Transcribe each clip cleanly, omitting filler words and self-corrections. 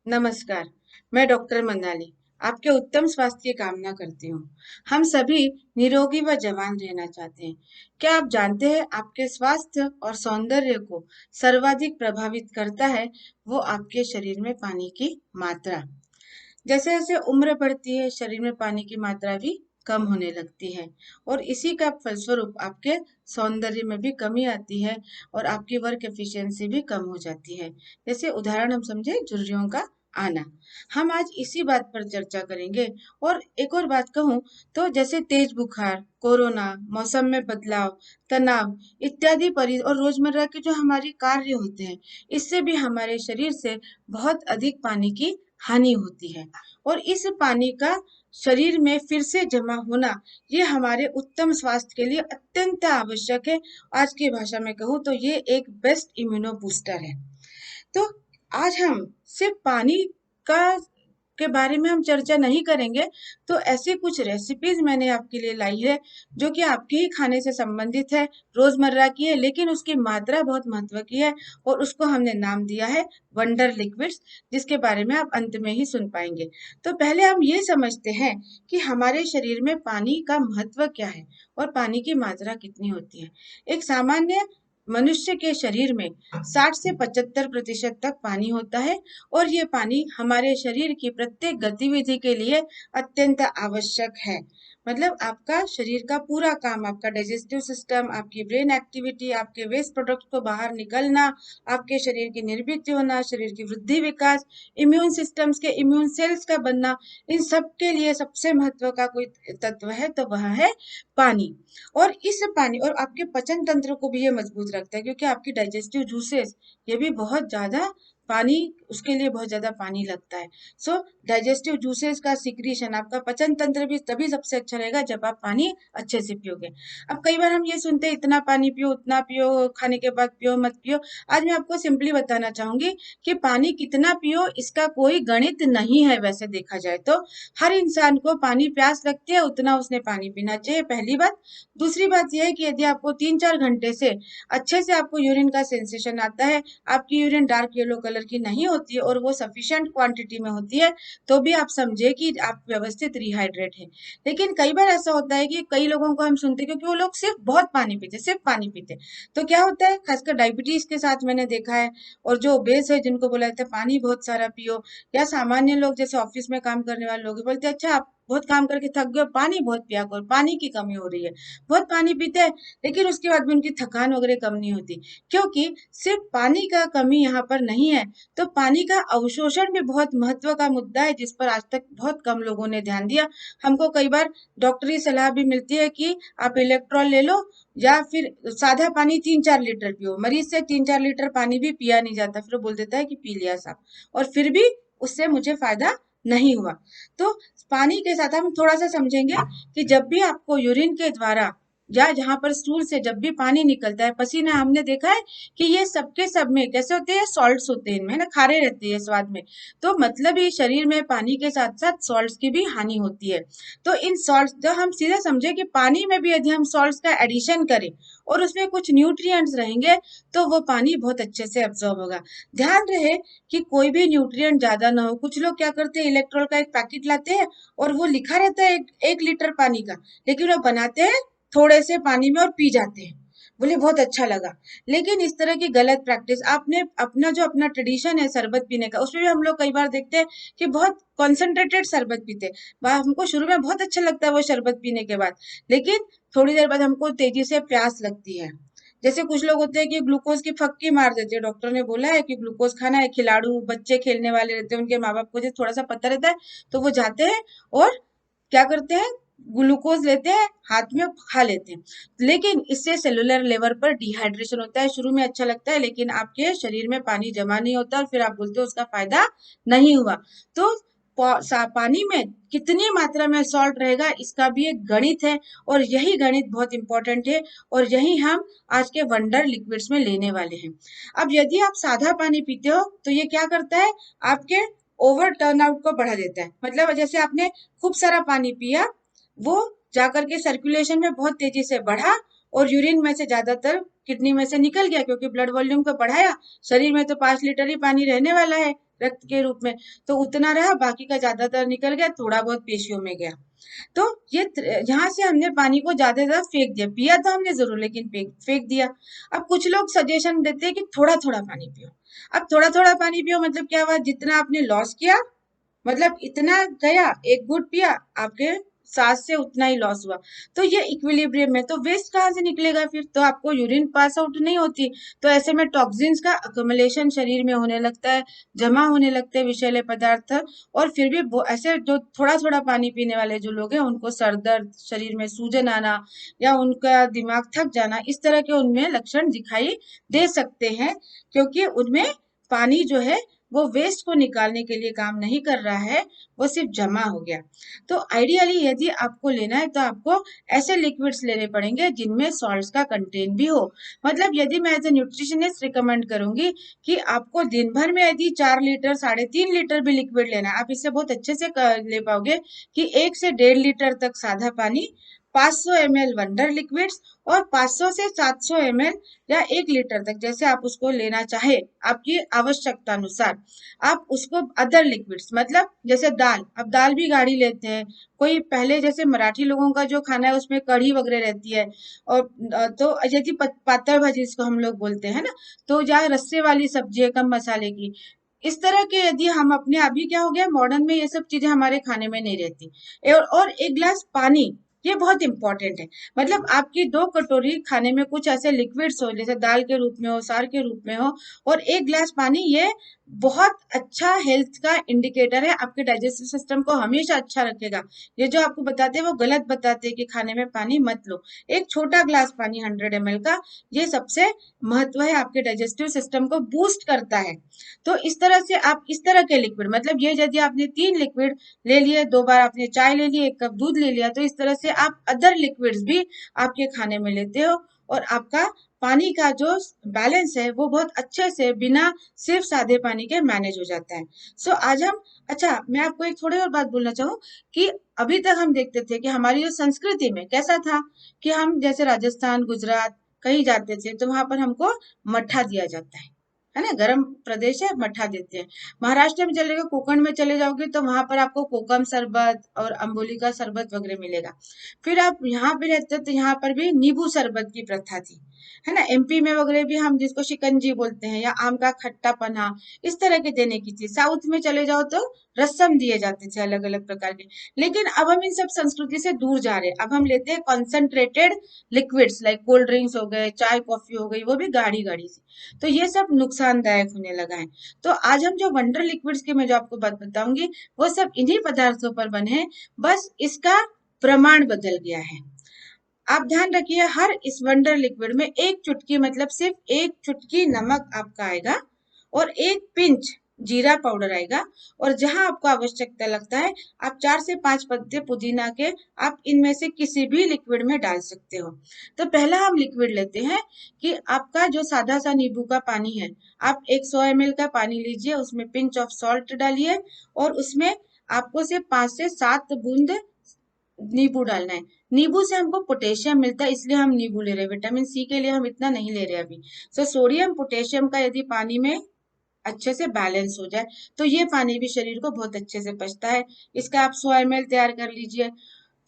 नमस्कार। मैं डॉक्टर मंदाली आपके उत्तम स्वास्थ्य की कामना करती हूँ। हम सभी निरोगी व जवान रहना चाहते हैं। क्या आप जानते हैं आपके स्वास्थ्य और सौंदर्य को सर्वाधिक प्रभावित करता है वो आपके शरीर में पानी की मात्रा। जैसे जैसे उम्र बढ़ती है शरीर में पानी की मात्रा भी कम होने लगती है और इसी का फलस्वरूप आपके सौंदर्य में भी कमी आती है और आपकी वर्क एफिशिएंसी भी कम हो जाती है। जैसे उदाहरण हम समझे झुर्रियों का आना। हम आज इसी बात पर चर्चा करेंगे। और एक और बात कहूँ तो जैसे तेज बुखार, कोरोना, मौसम में बदलाव, तनाव इत्यादि परि और रोजमर्रा के जो हमारे कार्य होते हैं, इससे भी हमारे शरीर से बहुत अधिक पानी की हानि होती है। और इस पानी का शरीर में फिर से जमा होना ये हमारे उत्तम स्वास्थ्य के लिए अत्यंत आवश्यक है। आज की भाषा में कहूँ तो ये एक बेस्ट इम्यूनो बूस्टर है। तो आज हम सिर्फ पानी का के बारे में हम चर्चा नहीं करेंगे। तो ऐसी कुछ रेसिपीज मैंने आपके लिए लाई है जो कि आपके ही खाने से संबंधित है, रोजमर्रा की है, लेकिन उसकी मात्रा बहुत महत्व की है और उसको हमने नाम दिया है वंडर लिक्विड्स, जिसके बारे में आप अंत में ही सुन पाएंगे। तो पहले हम ये समझते हैं कि हमारे शरीर में पानी का महत्व क्या है और पानी की मात्रा कितनी होती है। एक सामान्य मनुष्य के शरीर में 60 से 75% तक पानी होता है और ये पानी हमारे शरीर की प्रत्येक गतिविधि के लिए अत्यंत आवश्यक है। मतलब आपका शरीर का पूरा काम, आपका डाइजेस्टिव सिस्टम, आपकी ब्रेन एक्टिविटी, आपके वेस्ट प्रोडक्ट को बाहर निकलना, आपके शरीर की निर्मित होना, शरीर की वृद्धि विकास, इम्यून सिस्टम्स के इम्यून सेल्स का बनना, इन सब के लिए सबसे महत्व का कोई तत्व है तो वह है पानी। और इस पानी और आपके पचन तंत्र को भी ये मजबूत रखता है क्योंकि आपकी डाइजेस्टिव जूसेस ये भी बहुत ज्यादा पानी, उसके लिए बहुत ज्यादा पानी लगता है। सो डाइजेस्टिव जूसेस का सिक्रीशन, आपका पचन तंत्र भी तभी सबसे अच्छा रहेगा जब आप पानी अच्छे से पियोगे। अब कई बार हम ये सुनते हैं इतना पानी पियो, उतना पियो, खाने के बाद पियो, मत पियो। आज मैं आपको सिंपली बताना चाहूंगी कि पानी कितना पियो इसका कोई गणित नहीं है। वैसे देखा जाए तो हर इंसान को पानी प्यास लगती है उतना उसने पानी पीना चाहिए, पहली बात। दूसरी बात यह है कि यदि आपको 3-4 घंटे से अच्छे से आपको यूरिन का सेंसेशन आता है, आपकी यूरिन डार्क येलो कलर की नहीं होती है और वो सफिशिएंट क्वांटिटी में होती है, तो भी आप समझे कि आप व्यवस्थित रिहाइड्रेट है। लेकिन कई बार ऐसा होता है कि कई लोगों को हम सुनते हैं क्योंकि वो लोग सिर्फ बहुत पानी पीते, सिर्फ पानी पीते। तो क्या होता है, खासकर डायबिटीज के साथ मैंने देखा है, और जो ओबेस है जिनको बोला जाता है पानी बहुत सारा पियो, या सामान्य लोग जैसे ऑफिस में काम करने वाले लोग बोलते हैं अच्छा आप बहुत काम करके थक गए, पानी बहुत पिया करो, पानी की कमी हो रही है। बहुत पानी पीते हैं लेकिन उसके बाद भी उनकी थकान वगैरह कम नहीं होती, क्योंकि सिर्फ पानी का कमी यहाँ पर नहीं है। तो पानी का अवशोषण भी बहुत महत्व का मुद्दा है जिस पर आज तक बहुत कम लोगों ने ध्यान दिया। हमको कई बार डॉक्टरी सलाह भी मिलती है कि आप इलेक्ट्रॉल ले लो या फिर सादा पानी 3-4 लीटर पियो। मरीज से 3-4 लीटर पानी भी पिया नहीं जाता, फिर वो बोल देता है कि पी लिया साहब, और फिर भी उससे मुझे फायदा नहीं हुआ। तो पानी के साथ हम थोड़ा सा समझेंगे कि जब भी आपको यूरिन के द्वारा या जहां पर स्टूल से जब भी पानी निकलता है, पसीना, हमने देखा है कि ये सबके सब में कैसे होते हैं, सॉल्ट्स होते हैं इनमें ना, खारे रहते हैं स्वाद में। तो मतलब ये शरीर में पानी के साथ साथ सॉल्ट्स की भी हानि होती है। तो इन सॉल्ट्स जो हम सीधे समझे कि पानी में भी यदि हम सॉल्ट्स का एडिशन करें और उसमें कुछ न्यूट्रिएंट्स रहेंगे तो वो पानी बहुत अच्छे से एब्जॉर्ब होगा। ध्यान रहे कि कोई भी न्यूट्रिएंट ज्यादा ना हो। कुछ लोग क्या करते हैं, इलेक्ट्रॉल का एक पैकेट लाते हैं और वो लिखा रहता है 1 लीटर पानी का, लेकिन वो बनाते हैं थोड़े से पानी में और पी जाते हैं, बोले बहुत अच्छा लगा। लेकिन इस तरह की गलत प्रैक्टिस, आपने अपना जो अपना ट्रेडिशन है शरबत पीने का, उसमें भी हम लोग कई बार देखते हैं कि बहुत कॉन्सेंट्रेटेड शरबत पीते हैं। हमको शुरू में बहुत अच्छा लगता है वो शरबत पीने के बाद, लेकिन थोड़ी देर बाद हमको तेजी से प्यास लगती है। जैसे कुछ लोग होते हैं कि ग्लूकोज की फक्की मार देते हैं, डॉक्टर ने बोला है कि ग्लूकोज खाना है। खिलाड़ू बच्चे खेलने वाले रहते हैं, उनके माँ बाप को जैसे थोड़ा सा पता रहता है तो वो जाते हैं और क्या करते हैं, ग्लूकोज लेते हैं हाथ में, खा लेते हैं। लेकिन इससे सेलुलर लेवल पर डिहाइड्रेशन होता है। शुरू में अच्छा लगता है लेकिन आपके शरीर में पानी जमा नहीं होता और फिर आप बोलते हो उसका फायदा नहीं हुआ। तो पानी में कितनी मात्रा में सॉल्ट रहेगा इसका भी एक गणित है, और यही गणित बहुत इंपॉर्टेंट है और यही हम आज के वंडर लिक्विड्स में लेने वाले हैं। अब यदि आप सादा पानी पीते हो तो ये क्या करता है, आपके ओवर टर्नआउट को बढ़ा देता है। मतलब जैसे आपने खूब सारा पानी पिया, वो जाकर के सर्कुलेशन में बहुत तेजी से बढ़ा और यूरिन में से ज्यादातर किडनी में से निकल गया, क्योंकि ब्लड वॉल्यूम को बढ़ाया। शरीर में तो 5 लीटर ही पानी रहने वाला है, रक्त के रूप में, तो उतना रहा, बाकी का ज्यादातर निकल गया, थोड़ा बहुत पेशियों में गया। तो यहाँ से हमने पानी को ज्यादा ज्यादा फेंक दिया, पिया तो हमने जरूर लेकिन फेंक फेंक दिया। अब कुछ लोग सजेशन देते हैं कि थोड़ा थोड़ा पानी पियो। अब थोड़ा थोड़ा पानी पियो मतलब क्या हुआ, जितना आपने लॉस किया, मतलब इतना गया, एक घूंट पिया, आपके सांस से उतना ही लॉस हुआ। तो ये इक्विलिब्रियम है, तो वेस्ट कहाँ से निकलेगा फिर, तो आपको यूरिन पास आउट नहीं होती, तो ऐसे में टॉक्सिन्स का अक्युमुलेशन शरीर में होने लगता है, जमा होने लगते हैं विषैले पदार्थ। और फिर भी ऐसे जो थोड़ा थोड़ा पानी पीने वाले जो लोग हैं, उनको सर दर्द, शरीर में सूजन आना, या उनका दिमाग थक जाना, इस तरह के उनमें लक्षण दिखाई दे सकते हैं, क्योंकि उनमें पानी जो है वो वेस्ट को निकालने के लिए काम नहीं कर रहा है, वो सिर्फ जमा हो गया। तो आइडियली यदि आपको लेना है तो आपको ऐसे लिक्विड्स लेने पड़ेंगे जिनमें सॉल्ट्स का कंटेंट भी हो। मतलब यदि मैं एज ए न्यूट्रिशनिस्ट रिकमेंड करूंगी कि आपको दिन भर में यदि 4 लीटर 3.5 लीटर भी लिक्विड लेना है, आप इससे बहुत अच्छे से ले पाओगे कि 1 से 1.5 लीटर तक सादा पानी, 500 ml वंडर लिक्विड्स, और 500 से 700 ml या 1 लीटर तक, जैसे आप उसको लेना चाहे आपकी आवश्यकता अनुसार, आप उसको अदर लिक्विड्स, मतलब जैसे दाल, अब दाल भी गाढ़ी लेते हैं, कोई पहले जैसे मराठी लोगों का जो खाना है उसमें कढ़ी वगैरह रहती है, और तो यदि पातळ भाजी जिसको हम लोग बोलते हैं ना, तो जहाँ रस्से वाली सब्जी है कम मसाले की, इस तरह के यदि हम अपने, अभी क्या हो गया मॉडर्न में ये सब चीजें हमारे खाने में नहीं रहती। और 1 गिलास पानी, ये बहुत इंपॉर्टेंट है। मतलब आपकी 2 कटोरी खाने में कुछ ऐसे लिक्विड्स हो, जैसे दाल के रूप में हो, सार के रूप में हो, और 1 गिलास पानी, ये बहुत अच्छा हेल्थ का इंडिकेटर है, आपके डाइजेस्टिव सिस्टम को हमेशा अच्छा रखेगा। ये जो आपको बताते हैं वो गलत बताते हैं कि खाने में पानी मत लो। एक छोटा ग्लास पानी 100 ml का, ये सबसे महत्व है, आपके डाइजेस्टिव सिस्टम को बूस्ट करता है। तो इस तरह से आप इस तरह के लिक्विड, मतलब ये यदि आपने 3 लिक्विड ले लिए, 2 बार आपने चाय ले ली, 1 कप दूध ले लिया, तो इस तरह से आप अदर लिक्विड्स भी आपके खाने में लेते हो, और आपका पानी का जो बैलेंस है वो बहुत अच्छे से बिना सिर्फ सादे पानी के मैनेज हो जाता है। आज हम, अच्छा मैं आपको एक थोड़ी और बात बोलना चाहूँ कि अभी तक हम देखते थे कि हमारी जो संस्कृति में कैसा था कि हम जैसे राजस्थान, गुजरात कहीं जाते थे तो वहां पर हमको मट्ठा दिया जाता है ना, गर्म प्रदेश है, मट्ठा देते हैं। महाराष्ट्र में चलेगा, कोकण में चले जाओगे तो वहां पर आपको कोकम शरबत और अम्बोली का शरबत वगैरह मिलेगा। फिर आप यहाँ पे रहते तो यहाँ पर भी नींबू शरबत की प्रथा थी, है ना। एमपी में वगैरह भी हम जिसको शिकंजी बोलते हैं, या आम का खट्टा पन्ना, इस तरह के देने की थी। साउथ में चले जाओ तो रसम दिए जाते थे अलग अलग प्रकार के। लेकिन अब हम इन सब संस्कृति से दूर जा रहे हैं, अब हम लेते हैं concentrated liquids, like cold drinks हो गए, चाय कॉफी हो गई, वो भी गाढ़ी गाढ़ी सी, तो ये सब नुकसानदायक होने लगा है। तो आज हम जो वंडर लिक्विड्स की मैं जो आपको बात बताऊंगी, वो सब इन्हीं पदार्थों पर बने हैं, बस इसका प्रमाण बदल गया है। आप ध्यान रखिए, हर इस वंडर लिक्विड में एक चुटकी, मतलब सिर्फ एक चुटकी नमक आपका आएगा, और एक पिंच जीरा पाउडर आएगा, और जहां आपको आवश्यकता लगता है आप 4 से 5 पत्ते पुदीना के आप इनमें से किसी भी लिक्विड में डाल सकते हो। तो पहला हम लिक्विड लेते हैं कि आपका जो सादा सा नींबू का पानी है, आप एक 100 ml का पानी लीजिए, उसमें पिंच ऑफ सॉल्ट डालिए, और उसमें आपको सिर्फ 5 से 7 बूंद नींबू डालना है। नींबू से हमको पोटेशियम मिलता है, इसलिए हम नींबू ले रहे हैं, विटामिन सी के लिए हम इतना नहीं ले रहे अभी। सोडियम पोटेशियम का यदि पानी में अच्छे से बैलेंस हो जाए तो ये पानी भी शरीर को बहुत अच्छे से पचता है। इसका आप 100 ml तैयार कर लीजिए।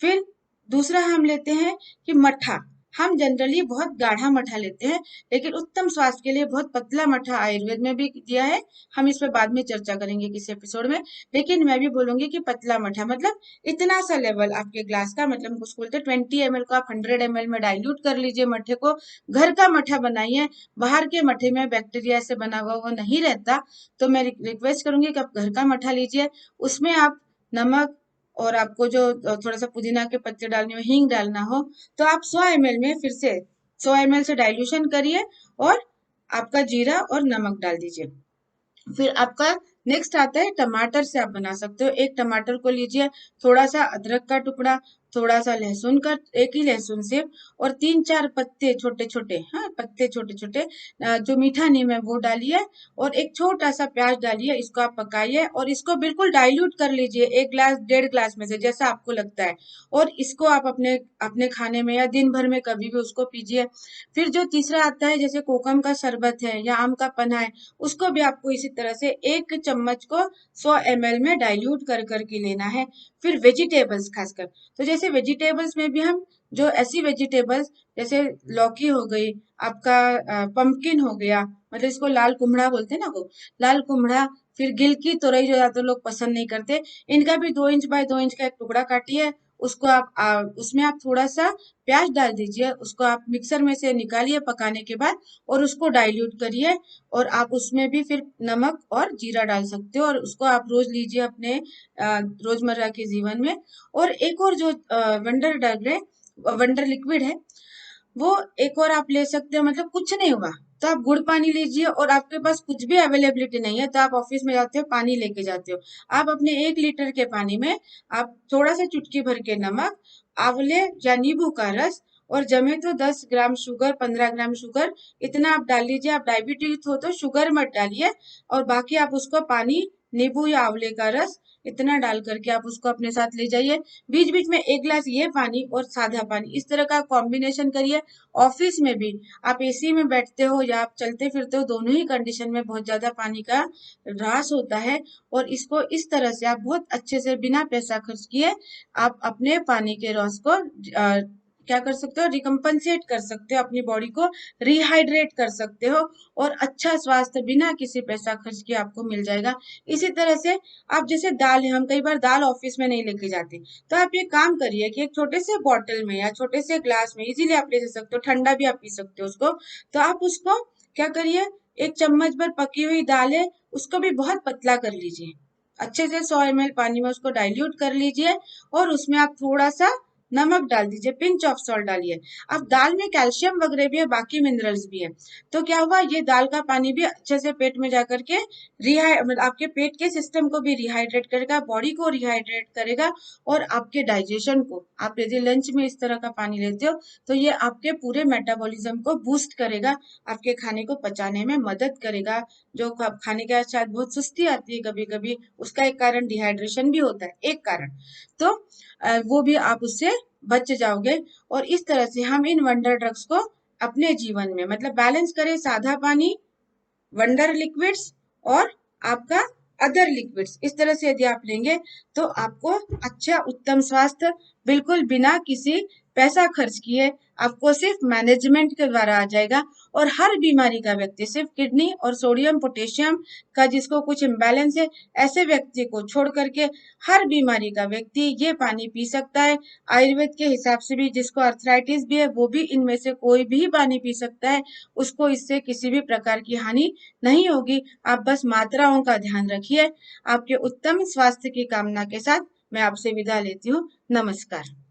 फिर दूसरा हम लेते हैं कि मट्ठा। हम जनरली बहुत गाढ़ा मट्ठा लेते हैं, लेकिन उत्तम स्वास्थ्य के लिए बहुत पतला मट्ठा आयुर्वेद में भी दिया है। हम इस पर बाद में चर्चा करेंगे किसी एपिसोड में, लेकिन मैं भी बोलूंगी कि पतला मट्ठा मतलब इतना सा लेवल आपके ग्लास का, मतलब उसको बोलते हैं 20 ml को आप 100 ml में डाइल्यूट कर लीजिए मट्ठे को। घर का मट्ठा बनाइए, बाहर के मट्ठे में बैक्टीरिया से बना हुआ वो नहीं रहता। तो मैं रिक्वेस्ट करूंगी कि आप घर का मट्ठा लीजिए, उसमें आप नमक, और आपको जो थोड़ा सा पुदीना के पत्ते डालने हो, हींग डालना हो, तो आप 100 ml में फिर से 100 ml से डाइल्यूशन करिए, और आपका जीरा और नमक डाल दीजिए। फिर आपका नेक्स्ट आता है टमाटर से आप बना सकते हो। एक टमाटर को लीजिए, थोड़ा सा अदरक का टुकड़ा, थोड़ा सा लहसुन का, एक ही लहसुन से, और 3-4 पत्ते छोटे छोटे, हाँ पत्ते छोटे छोटे, जो मीठा नीम है वो डालिए, और एक छोटा सा प्याज डालिए, इसको आप पकाइए, और इसको बिल्कुल डाइल्यूट कर लीजिए 1 गिलास 1.5 गिलास में से जैसा आपको लगता है, और इसको आप अपने अपने खाने में या दिन भर में कभी भी उसको पीजिए। फिर जो तीसरा आता है, जैसे कोकम का शरबत है या आम का पन्ना है, उसको भी आपको इसी तरह से 1 चम्मच को 100 ml में डाइल्यूट कर करके लेना है। फिर वेजिटेबल्स खासकर, तो जैसे वेजिटेबल्स में भी हम जो ऐसी वेजिटेबल्स जैसे लौकी हो गई, आपका पंपकिन हो गया, मतलब इसको लाल कुम्हड़ा बोलते हैं ना, वो लाल कुम्हड़ा, फिर गिल की तोरई जो ज्यादा लोग पसंद नहीं करते, इनका भी 2 इंच बाय 2 इंच का एक टुकड़ा काटिए। उसको आप उसमें आप थोड़ा सा प्याज डाल दीजिए, उसको आप मिक्सर में से निकालिए पकाने के बाद, और उसको डाइल्यूट करिए। और आप उसमें भी फिर नमक और जीरा डाल सकते हो, और उसको आप रोज लीजिए अपने रोजमर्रा के जीवन में। और एक और जो वंडर लिक्विड है, वो एक और आप ले सकते हो, मतलब कुछ नहीं हुआ तो आप गुड़ पानी लीजिए, और आपके पास कुछ भी अवेलेबिलिटी नहीं है तो आप ऑफिस में जाते हो पानी लेके जाते हो, आप अपने 1 लीटर के पानी में आप थोड़ा सा चुटकी भर के नमक, आंवले या नींबू का रस, और जमे तो 10 ग्राम शुगर, 15 ग्राम शुगर, इतना आप डाल लीजिए। आप डायबिटीज हो तो शुगर मत डालिए, और बाकी आप उसको पानी, नींबू या आंवले का रस, इतना डाल करके आप उसको अपने साथ ले जाइए। बीच बीच में 1 गिलास ये पानी और सादा पानी, इस तरह का कॉम्बिनेशन करिए। ऑफिस में भी आप एसी में बैठते हो या आप चलते फिरते हो, दोनों ही कंडीशन में बहुत ज्यादा पानी का ह्रास होता है। और इसको इस तरह से आप बहुत अच्छे से बिना पैसा खर्च किए आप अपने पानी के ह्रास को क्या कर सकते हो, रिकम्पनसेट कर सकते हो, अपनी बॉडी को रिहाइड्रेट कर सकते हो, और अच्छा स्वास्थ्य बिना किसी पैसा खर्च किए आपको मिल जाएगा। इसी तरह से आप जैसे दाल है, हम कई बार दाल ऑफिस में नहीं लेके जाते, तो आप ये काम करिए कि एक छोटे से बॉटल में या छोटे से ग्लास में इजीली आप ले सकते हो, ठंडा भी आप पी सकते हो उसको। तो आप उसको क्या करिए, 1 चम्मच भर पकी हुई दाल है, उसको भी बहुत पतला कर लीजिए, अच्छे से 100 ml पानी में उसको डाइल्यूट कर लीजिए, और उसमें आप थोड़ा सा नमक डाल दीजिए, पिंच ऑफ सॉल्ट डालिए। अब दाल में कैल्शियम वगैरह भी है, बाकी मिनरल्स भी है, तो क्या हुआ, ये दाल का पानी भी अच्छे से पेट में जाकर के मतलब आपके पेट के सिस्टम को भी रिहाइड्रेट करेगा, बॉडी को रिहाइड्रेट करेगा, और आपके डाइजेशन को, आप यदि लंच में इस तरह का पानी लेते हो तो ये आपके पूरे मेटाबॉलिज्म को बूस्ट करेगा, आपके खाने को पचाने में मदद करेगा। जो खाने के बाद शायद बहुत सुस्ती आती है कभी कभी, उसका एक कारण डिहाइड्रेशन भी होता है, एक कारण, तो वो भी आप उससे बच जाओगे। और इस तरह से हम इन वंडर ड्रग्स को अपने जीवन में मतलब बैलेंस करें, सादा पानी, वंडर लिक्विड्स, और आपका अदर लिक्विड्स, इस तरह से यदि आप लेंगे तो आपको अच्छा उत्तम स्वास्थ्य बिल्कुल बिना किसी पैसा खर्च किए आपको सिर्फ मैनेजमेंट के द्वारा आ जाएगा। और हर बीमारी का व्यक्ति, सिर्फ किडनी और सोडियम पोटेशियम का जिसको कुछ इम्बैलेंस है, ऐसे व्यक्ति को छोड़ करके हर बीमारी का व्यक्ति ये पानी पी सकता है। आयुर्वेद के हिसाब से भी जिसको अर्थराइटिस भी है वो भी इनमें से कोई भी पानी पी सकता है, उसको इससे किसी भी प्रकार की हानि नहीं होगी। आप बस मात्राओं का ध्यान रखिए। आपके उत्तम स्वास्थ्य की कामना के साथ मैं आपसे विदा लेती हूँ। नमस्कार।